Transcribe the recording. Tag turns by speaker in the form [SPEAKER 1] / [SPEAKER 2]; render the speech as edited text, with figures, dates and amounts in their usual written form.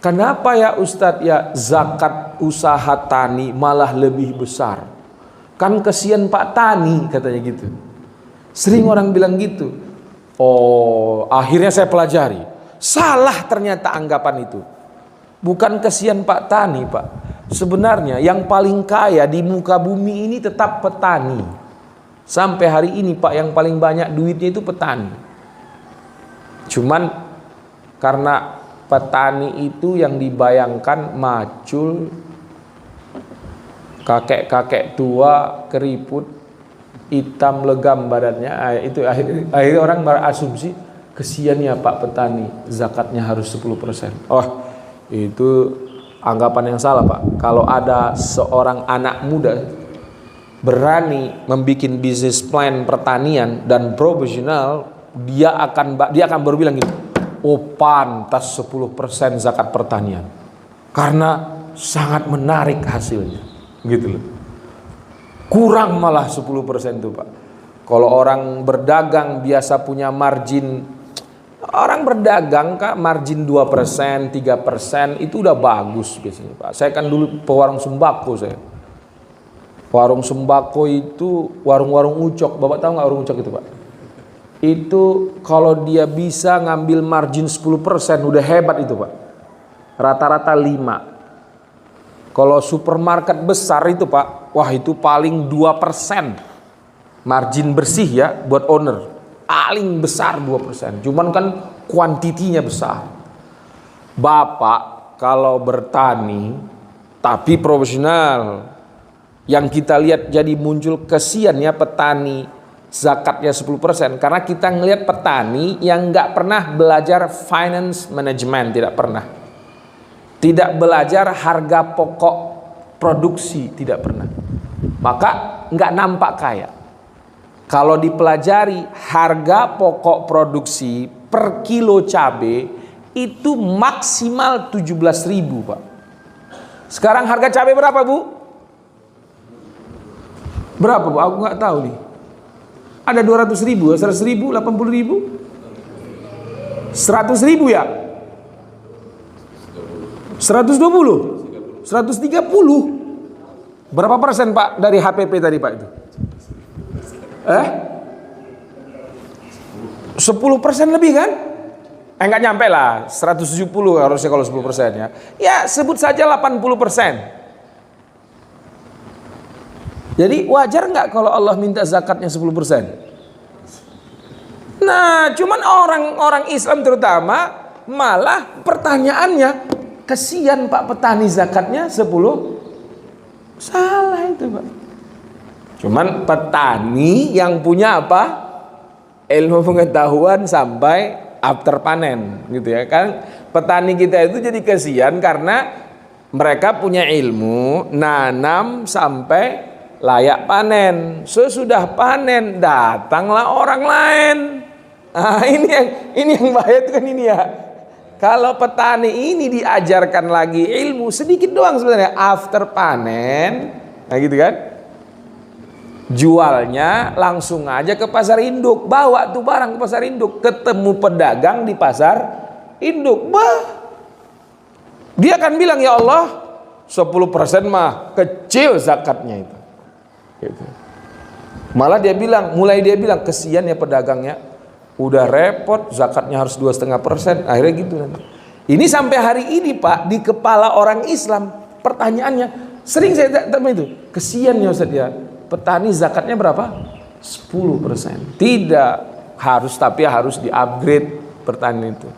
[SPEAKER 1] kenapa ya Ustadz ya zakat usaha tani malah lebih besar? Kan kesian Pak Tani, katanya gitu. Sering orang bilang gitu. Oh, akhirnya saya pelajari. Salah ternyata anggapan itu. Bukan kesian Pak Tani, Pak. Sebenarnya yang paling kaya di muka bumi ini tetap petani. Sampai hari ini Pak, yang paling banyak duitnya itu petani. Cuman karena petani itu yang dibayangkan macul, kakek-kakek tua, keriput, hitam legam badannya, itu akhirnya orang berasumsi kesiannya Pak petani, zakatnya harus 10%. Oh, itu anggapan yang salah Pak. Kalau ada seorang anak muda berani membuat bisnis plan pertanian dan profesional, dia akan baru bilang gitu, oh pantas 10% zakat pertanian karena sangat menarik hasilnya, gitu loh. Kurang malah 10% itu Pak. Kalau orang berdagang biasa punya margin, orang berdagang Kak margin 2%, 3% itu udah bagus biasanya Pak. Saya kan dulu pewarung sembako saya. Warung sembako itu warung-warung ucok. Bapak tahu nggak warung ucok itu Pak? Itu kalau dia bisa ngambil margin 10% udah hebat itu Pak. Rata-rata 5. Kalau supermarket besar itu Pak, wah itu paling 2% margin bersih ya buat owner. Paling besar 2%. Cuman kan kuantitinya besar. Bapak kalau bertani tapi profesional, yang kita lihat jadi muncul kesian ya petani zakatnya 10%, karena kita ngelihat petani yang nggak pernah belajar finance management, tidak belajar harga pokok produksi, tidak pernah, maka nggak nampak kaya. Kalau dipelajari harga pokok produksi per kilo cabai itu maksimal 17.000 Pak. Sekarang harga cabai berapa Bu? Berapa Bu? Aku nggak tahu nih. Ada 200.000, 100.000, 80.000, 100.000 ya? 120, 130. Berapa persen Pak dari HPP tadi Pak itu? 10% lebih kan? Nggak nyampe lah, 170 harusnya kalau 10% ya. Ya sebut saja 80%. Jadi wajar nggak kalau Allah minta zakatnya 10%? Nah, cuman orang-orang Islam terutama malah pertanyaannya, kesian Pak petani zakatnya 10. Salah itu Pak. Cuman petani yang punya apa? Ilmu pengetahuan sampai after panen gitu ya kan. Petani kita itu jadi kesian karena mereka punya ilmu nanam sampai layak panen. Sesudah panen datanglah orang lain. Nah, ini yang bahaya itu kan ini ya. Kalau petani ini diajarkan lagi ilmu sedikit doang sebenarnya after panen, nah gitu kan. Jualnya langsung aja ke pasar induk, bawa tuh barang ke pasar induk, ketemu pedagang di pasar induk. Dia akan bilang, ya Allah 10% mah kecil zakatnya itu. Gitu. Malah mulai dia bilang kesian ya pedagangnya, udah repot zakatnya harus 2,5%, akhirnya gitu nanti. Ini sampai hari ini Pak di kepala orang Islam pertanyaannya sering saya tanya itu, kesian ya Ustaz ya petani zakatnya berapa? 10%. Tidak harus, tapi harus di upgrade pertanian itu.